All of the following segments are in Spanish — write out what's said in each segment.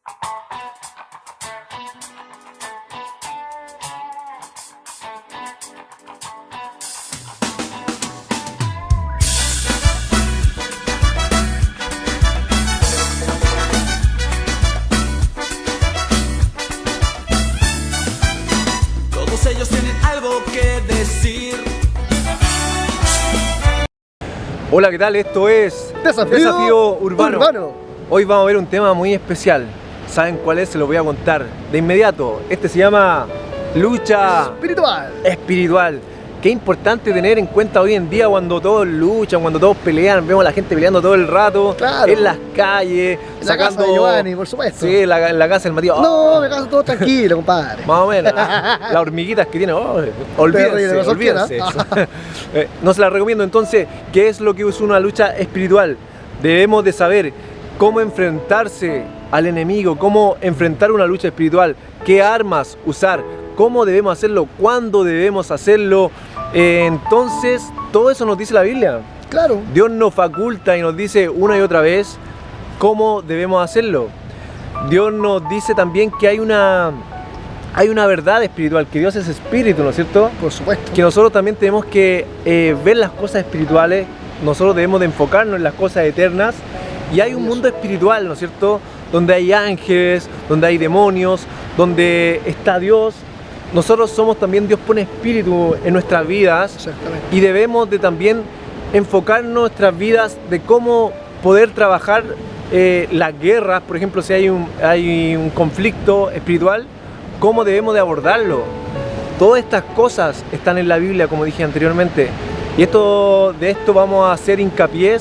Todos ellos tienen algo que decir. Hola, ¿qué tal? Esto es Desafío Urbano. Hoy vamos a ver un tema muy especial. ¿Saben cuál es? Se lo voy a contar de inmediato. Este se llama lucha espiritual. Qué importante tener en cuenta hoy en día cuando todos luchan, cuando todos pelean. Vemos a la gente peleando todo el rato, claro, en las calles, en sacando... la casa de Giovanni, por supuesto. Sí, en la casa del Matías. No, me caso todo tranquilo, compadre. Más o menos. Las hormiguitas que tiene, olvídense. No se las recomiendo. Entonces, ¿qué es lo que es una lucha espiritual? Debemos de saber cómo enfrentarse al enemigo, cómo enfrentar una lucha espiritual, qué armas usar, cómo debemos hacerlo, cuándo debemos hacerlo. Entonces, todo eso nos dice la Biblia. Claro. Dios nos faculta y nos dice una y otra vez cómo debemos hacerlo. Dios nos dice también que hay una verdad espiritual, que Dios es espíritu, ¿no es cierto? Por supuesto. Que nosotros también tenemos que ver las cosas espirituales, nosotros debemos de enfocarnos en las cosas eternas. Y hay un mundo espiritual, ¿no es cierto? Donde hay ángeles, donde hay demonios, donde está Dios. Nosotros somos también, Dios pone espíritu en nuestras vidas. Exactamente. Y debemos de también enfocar nuestras vidas de cómo poder trabajar las guerras. Por ejemplo, si hay un conflicto espiritual, cómo debemos de abordarlo. Todas estas cosas están en la Biblia, como dije anteriormente. Y de esto vamos a hacer hincapié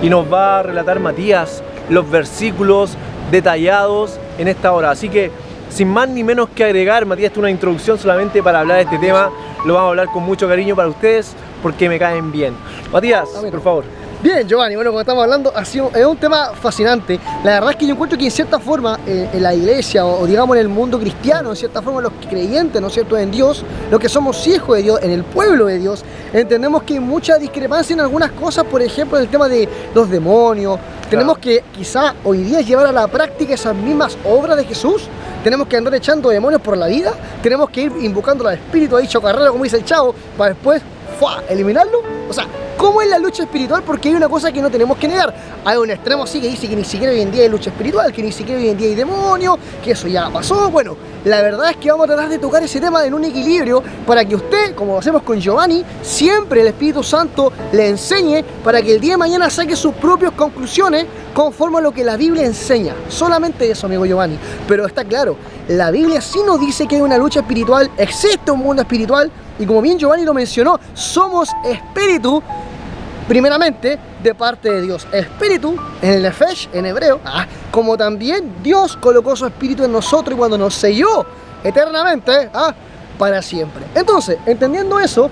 y nos va a relatar Matías los versículos detallados en esta hora. Así que, sin más ni menos que agregar, Matías, esta es una introducción solamente para hablar de este tema. Lo vamos a hablar con mucho cariño para ustedes porque me caen bien. Matías, por favor. Bien, Giovanni, bueno, como estamos hablando, es un tema fascinante. La verdad es que yo encuentro que en cierta forma en la iglesia o digamos en el mundo cristiano, en cierta forma los creyentes, ¿no es cierto?, en Dios, los que somos hijos de Dios, en el pueblo de Dios, entendemos que hay mucha discrepancia en algunas cosas, por ejemplo, en el tema de los demonios. Tenemos que quizá hoy día llevar a la práctica esas mismas obras de Jesús. Tenemos que andar echando demonios por la vida. Tenemos que ir invocando al espíritu ahí chocarrero, como dice el Chavo, para después eliminarlo. O sea, ¿cómo es la lucha espiritual? Porque hay una cosa que no tenemos que negar. Hay un extremo así que dice que ni siquiera hoy en día hay lucha espiritual, que ni siquiera hoy en día hay demonios, que eso ya pasó. Bueno, la verdad es que vamos a tratar de tocar ese tema en un equilibrio para que usted, como lo hacemos con Giovanni, siempre el Espíritu Santo le enseñe para que el día de mañana saque sus propias conclusiones conforme a lo que la Biblia enseña. Solamente eso, amigo Giovanni. Pero está claro, la Biblia sí nos dice que hay una lucha espiritual, existe un mundo espiritual. Y como bien Giovanni lo mencionó, somos espíritu, primeramente, de parte de Dios. Espíritu, en el Nefesh, en hebreo, como también Dios colocó su espíritu en nosotros y cuando nos selló eternamente, para siempre. Entonces, entendiendo eso,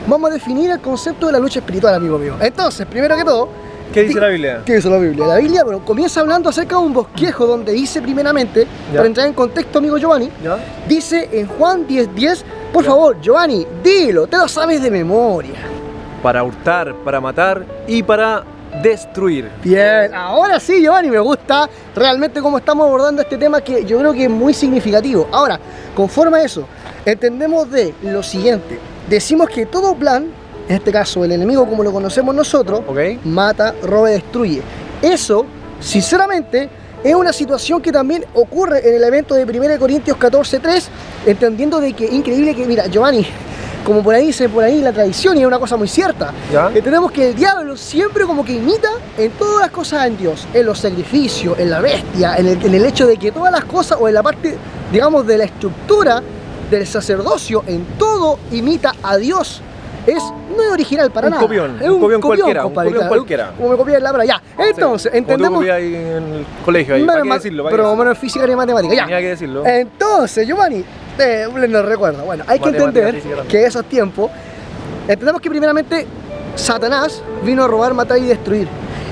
vamos a definir el concepto de la lucha espiritual, amigo mío. Entonces, primero que todo, ¿qué dice la Biblia? ¿Qué dice la Biblia? La Biblia, bueno, comienza hablando acerca de un bosquejo donde dice primeramente, para entrar en contexto, amigo Giovanni, dice en Juan 10:10, por favor, Giovanni, dilo, te lo sabes de memoria. Para hurtar, para matar y para destruir. Bien, ahora sí, Giovanni, me gusta realmente cómo estamos abordando este tema que yo creo que es muy significativo. Ahora, conforme a eso, entendemos de lo siguiente. Decimos que todo plan, en este caso el enemigo como lo conocemos nosotros, mata, roba y destruye. Eso, sinceramente, es una situación que también ocurre en el evento de 1 Corintios 14:3, entendiendo de que es increíble que, mira, Giovanni, como por ahí dice la tradición, y es una cosa muy cierta, entendemos que el diablo siempre como que imita en todas las cosas en Dios, en los sacrificios, en la bestia, en el hecho de que todas las cosas, o en la parte, digamos, de la estructura del sacerdocio, en todo imita a Dios. No es original para nada. Es un copión cualquiera, compadre, un copión cualquiera. Como me copié en la palabra, ya. Entonces, entendemos... Como tú ahí en el colegio, ahí, ¿para qué decirlo? Pero menos física ni matemática, ya. Tenía que decirlo. Entonces, Giovanni, no recuerdo. Bueno, hay que entender que esos tiempos, entendemos que primeramente Satanás vino a robar, matar y destruir.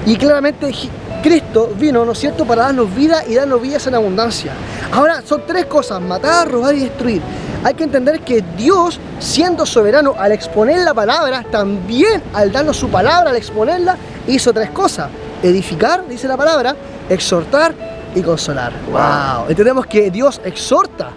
Y claramente Cristo vino, ¿no es cierto?, para darnos vida y darnos vidas en abundancia. Ahora, son tres cosas: matar, robar y destruir. Hay que entender que Dios, siendo soberano, al exponer la palabra, también al darnos su palabra, al exponerla, hizo tres cosas: edificar, dice la palabra, exhortar y consolar. Wow. Entendemos que Dios exhorta,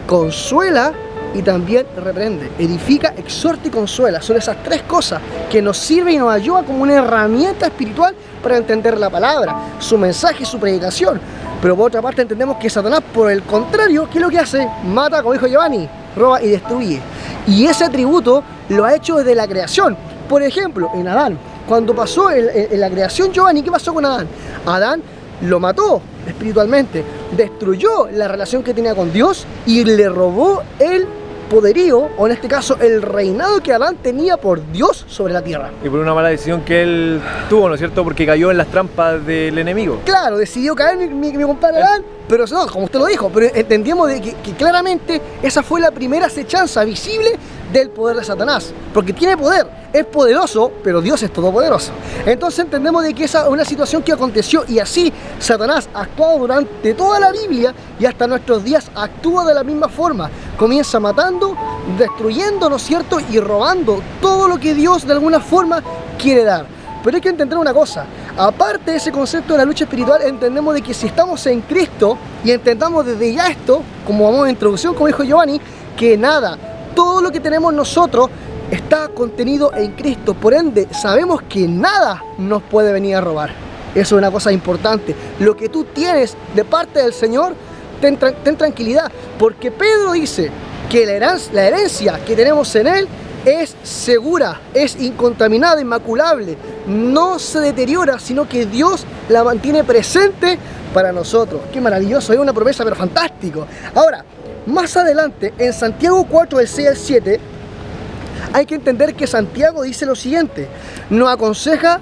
consuela y también reprende. Edifica, exhorta y consuela. Son esas tres cosas que nos sirven y nos ayudan como una herramienta espiritual para entender la palabra, su mensaje y su predicación. Pero por otra parte entendemos que Satanás, por el contrario, ¿qué es lo que hace? Mata, como dijo Giovanni, roba y destruye. Y ese atributo lo ha hecho desde la creación. Por ejemplo, en Adán, cuando pasó en la creación Giovanni, ¿qué pasó con Adán? Adán lo mató espiritualmente, destruyó la relación que tenía con Dios y le robó el poderío, o en este caso el reinado que Adán tenía por Dios sobre la tierra. Y por una mala decisión que él tuvo, ¿no es cierto? Porque cayó en las trampas del enemigo. Claro, decidió caer mi compadre Adán, pero no, como usted lo dijo, pero entendíamos de que claramente esa fue la primera acechanza visible del poder de Satanás, porque tiene poder, es poderoso, pero Dios es todopoderoso. Entonces entendemos de que esa es una situación que aconteció y así Satanás ha actuado durante toda la Biblia y hasta nuestros días actúa de la misma forma. Comienza matando, destruyendo, ¿no es cierto? Y robando todo lo que Dios de alguna forma quiere dar. Pero hay que entender una cosa, aparte de ese concepto de la lucha espiritual, entendemos de que si estamos en Cristo y entendamos desde ya esto, como vamos de introducción, como dijo Giovanni, que nada, todo lo que tenemos nosotros está contenido en Cristo. Por ende, sabemos que nada nos puede venir a robar. Eso es una cosa importante. Lo que tú tienes de parte del Señor, ten tranquilidad. Porque Pedro dice que la herencia que tenemos en Él es segura, es incontaminada, inmaculable. No se deteriora, sino que Dios la mantiene presente para nosotros. Qué maravilloso, es una promesa, pero fantástico. Ahora, más adelante, en Santiago 4, del 6 al 7, hay que entender que Santiago dice lo siguiente: nos aconseja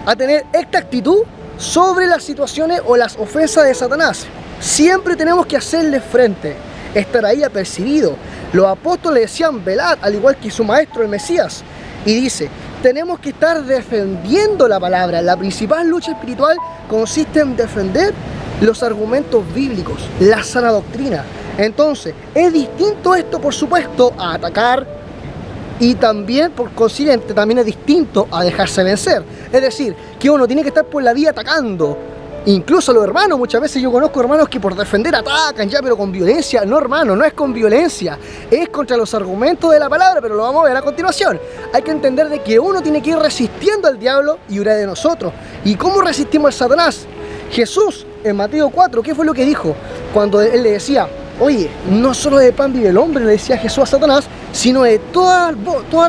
a tener esta actitud sobre las situaciones o las ofensas de Satanás. Siempre tenemos que hacerle frente, estar ahí apercibido. Los apóstoles decían velad, al igual que su maestro, el Mesías. Y dice, tenemos que estar defendiendo la palabra. La principal lucha espiritual consiste en defender los argumentos bíblicos, la sana doctrina. Entonces, es distinto esto, por supuesto, a atacar, y también, por consiguiente, también es distinto a dejarse vencer. Es decir, que uno tiene que estar por la vida atacando. Incluso los hermanos, muchas veces yo conozco hermanos que por defender atacan ya, pero con violencia. No, hermano, no es con violencia, es contra los argumentos de la palabra, pero lo vamos a ver a continuación. Hay que entender de que uno tiene que ir resistiendo al diablo y huirá de nosotros. ¿Y cómo resistimos al Satanás? Jesús, en Mateo 4, ¿qué fue lo que dijo? Cuando él le decía, oye, no solo de pan vive el hombre, le decía Jesús a Satanás, sino de todas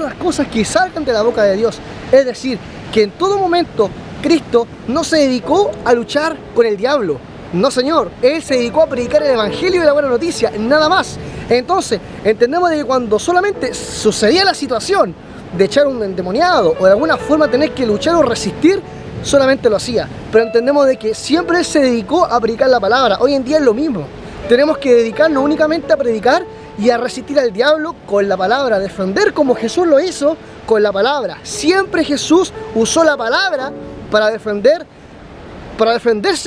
las cosas que salgan de la boca de Dios. Es decir, que en todo momento Cristo no se dedicó a luchar con el diablo. No, señor. Él se dedicó a predicar el evangelio y la buena noticia, nada más. Entonces, entendemos de que cuando solamente sucedía la situación de echar un endemoniado o de alguna forma tener que luchar o resistir, solamente lo hacía. Pero entendemos de que siempre Él se dedicó a predicar la palabra. Hoy en día es lo mismo. Tenemos que dedicarnos únicamente a predicar y a resistir al diablo con la palabra, a defender como Jesús lo hizo con la palabra. Siempre Jesús usó la palabra para defenderse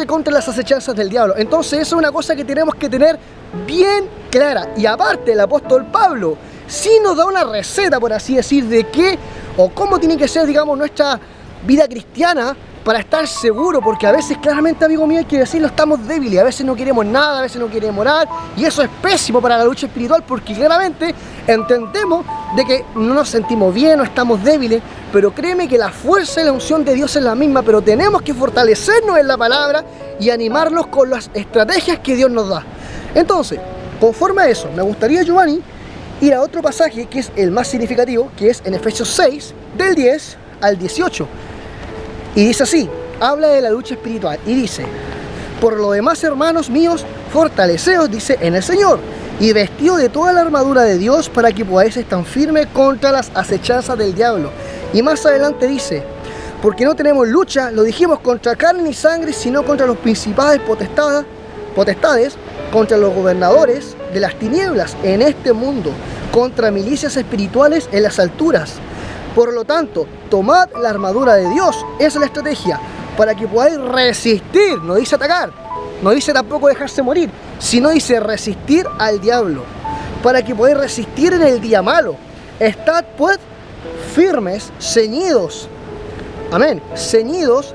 contra las acechanzas del diablo. Entonces eso es una cosa que tenemos que tener bien clara. Y aparte, el apóstol Pablo sí nos da una receta, por así decir, de qué o cómo tiene que ser, digamos, nuestra vida cristiana para estar seguro, porque a veces, claramente, amigo mío, hay que decirlo, estamos débiles, a veces no queremos nada, a veces no queremos orar, y eso es pésimo para la lucha espiritual, porque claramente entendemos de que no nos sentimos bien, no estamos débiles, pero créeme que la fuerza y la unción de Dios es la misma, pero tenemos que fortalecernos en la palabra y animarnos con las estrategias que Dios nos da. Entonces, conforme a eso, me gustaría, Giovanni, ir a otro pasaje que es el más significativo, que es en Efesios 6, del 10 al 18. Y dice así, habla de la lucha espiritual y dice, por lo demás, hermanos míos, fortaleceos, dice, en el Señor, y vestido de toda la armadura de Dios para que podáis estar firmes contra las acechanzas del diablo. Y más adelante dice, porque no tenemos lucha, lo dijimos, contra carne ni sangre, sino contra los principados potestades, contra los gobernadores de las tinieblas en este mundo, contra milicias espirituales en las alturas. Por lo tanto, tomad la armadura de Dios, esa es la estrategia, para que podáis resistir, no dice atacar, no dice tampoco dejarse morir, sino dice resistir al diablo, para que podáis resistir en el día malo. Estad pues firmes, ceñidos, amén, ceñidos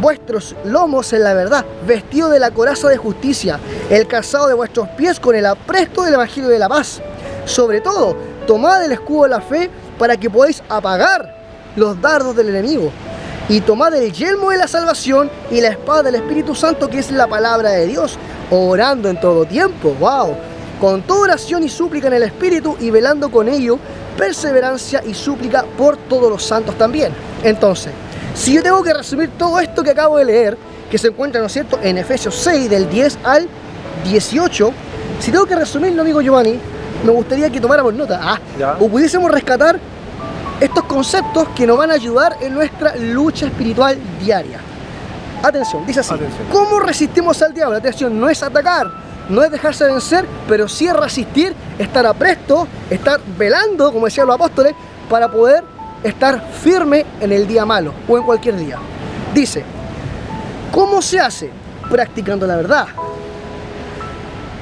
vuestros lomos en la verdad, vestido de la coraza de justicia, el calzado de vuestros pies con el apresto del evangelio de la paz. Sobre todo, tomad el escudo de la fe para que podáis apagar los dardos del enemigo. Y tomad el yelmo de la salvación y la espada del Espíritu Santo, que es la palabra de Dios, orando en todo tiempo. ¡Wow! Con toda oración y súplica en el Espíritu, y velando con ello perseverancia y súplica por todos los santos también. Entonces, si yo tengo que resumir todo esto que acabo de leer, que se encuentra, ¿no es cierto?, en Efesios 6, del 10 al 18, si tengo que resumirlo, amigo Giovanni, me gustaría que tomáramos nota, o pudiésemos rescatar estos conceptos que nos van a ayudar en nuestra lucha espiritual diaria. Atención, dice así: ¿cómo resistimos al diablo? Atención, no es atacar, no es dejarse vencer, pero sí es resistir, estar apresto, estar velando, como decían los apóstoles, para poder estar firme en el día malo o en cualquier día. Dice, ¿cómo se hace? Practicando la verdad,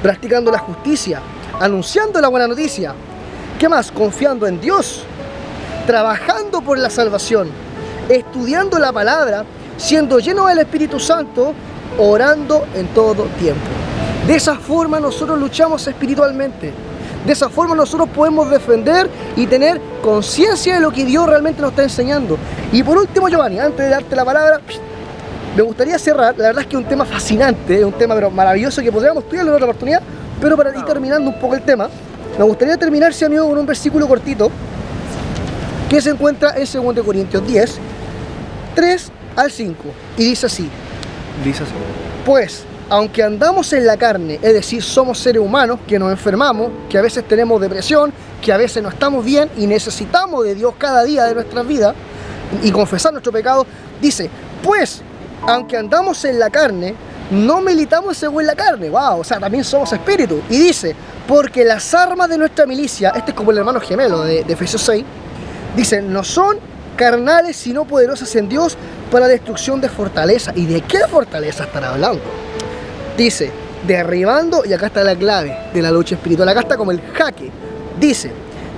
practicando la justicia, anunciando la buena noticia. ¿Qué más? Confiando en Dios, trabajando por la salvación, estudiando la palabra, siendo lleno del Espíritu Santo, orando en todo tiempo. De esa forma nosotros luchamos espiritualmente. De esa forma nosotros podemos defender y tener conciencia de lo que Dios realmente nos está enseñando. Y por último, Giovanni, antes de darte la palabra, me gustaría cerrar. La verdad es que es un tema fascinante, es un tema pero maravilloso que podríamos estudiarlo en otra oportunidad. Pero para ir terminando un poco el tema, me gustaría terminar, si amigo, con un versículo cortito que se encuentra en 2 Corintios 10, 3 al 5. Y dice así. Dice así. Pues, aunque andamos en la carne, es decir, somos seres humanos que nos enfermamos, que a veces tenemos depresión, que a veces no estamos bien y necesitamos de Dios cada día de nuestras vidas y confesar nuestro pecado, dice, pues, aunque andamos en la carne, no militamos según la carne. Wow, o sea, también somos espíritu. Y dice, porque las armas de nuestra milicia, este es como el hermano gemelo de Efesios 6, dice, no son carnales sino poderosas en Dios para destrucción de fortaleza. ¿Y de qué fortaleza están hablando? Dice, derribando, y acá está la clave de la lucha espiritual, acá está como el jaque. Dice,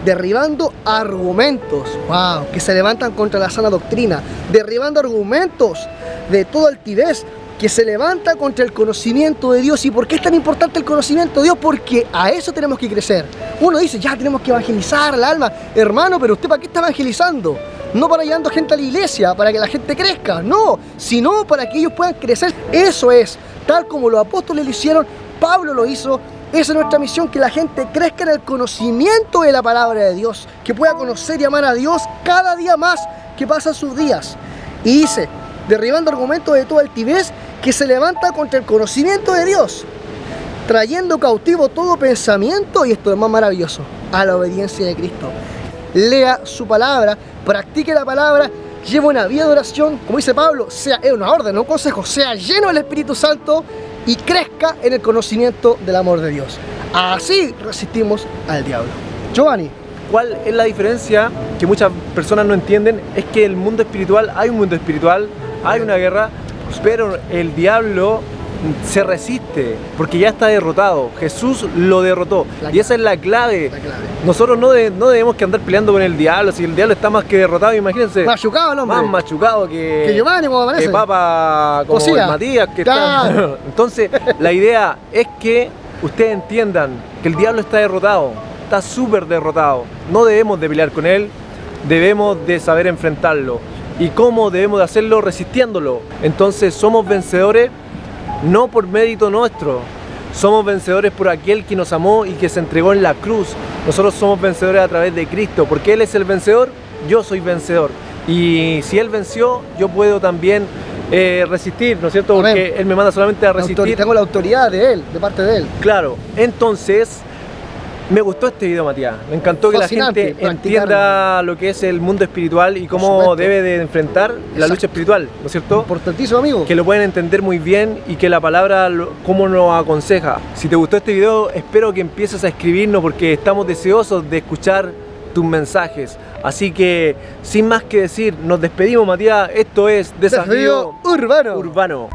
derribando argumentos, wow, que se levantan contra la sana doctrina, derribando argumentos de toda altivez que se levanta contra el conocimiento de Dios. ¿Y por qué es tan importante el conocimiento de Dios? Porque a eso tenemos que crecer. Uno dice, ya tenemos que evangelizar al alma. Hermano, pero ¿usted para qué está evangelizando? No para llevando gente a la iglesia, para que la gente crezca, no, sino para que ellos puedan crecer. Eso es, tal como los apóstoles lo hicieron, Pablo lo hizo. Esa es nuestra misión, que la gente crezca en el conocimiento de la palabra de Dios, que pueda conocer y amar a Dios cada día más que pasan sus días. Y dice, derribando argumentos de toda altivez que se levanta contra el conocimiento de Dios, trayendo cautivo todo pensamiento, y esto es más maravilloso, a la obediencia de Cristo. Lea su palabra, practique la palabra, lleve una vida de oración, como dice Pablo, es una orden, no un consejo, sea lleno del Espíritu Santo y crezca en el conocimiento del amor de Dios. Así resistimos al diablo. Giovanni, ¿cuál es la diferencia que muchas personas no entienden? Es que el mundo espiritual, hay un mundo espiritual, hay una guerra, pero el diablo se resiste porque ya está derrotado. Jesús lo derrotó y esa es la clave. Nosotros no debemos que andar peleando con el diablo. Si el diablo está más que derrotado, imagínense, machucado el hombre, más machucado que Giovanni, como aparece, que Papa, como el Matías que está. Entonces la idea es que ustedes entiendan que el diablo está derrotado, está súper derrotado. No debemos de pelear con él, debemos de saber enfrentarlo. ¿Y cómo debemos de hacerlo? Resistiéndolo. Entonces somos vencedores no por mérito nuestro, somos vencedores por aquel que nos amó y que se entregó en la cruz. Nosotros somos vencedores a través de Cristo, porque Él es el vencedor, yo soy vencedor. Y si Él venció, yo puedo también resistir, ¿no es cierto? Porque Amén. Él me manda solamente a resistir. Tengo la autoridad de Él, de parte de Él. Claro, entonces me gustó este video, Matías. Me encantó que la gente entienda lo que es el mundo espiritual y cómo debe de enfrentar la lucha espiritual, ¿no es cierto? Importantísimo, amigo. Que lo pueden entender muy bien y que la palabra cómo nos aconseja. Si te gustó este video, espero que empieces a escribirnos porque estamos deseosos de escuchar tus mensajes. Así que, sin más que decir, nos despedimos, Matías. Esto es Desafío Urbano.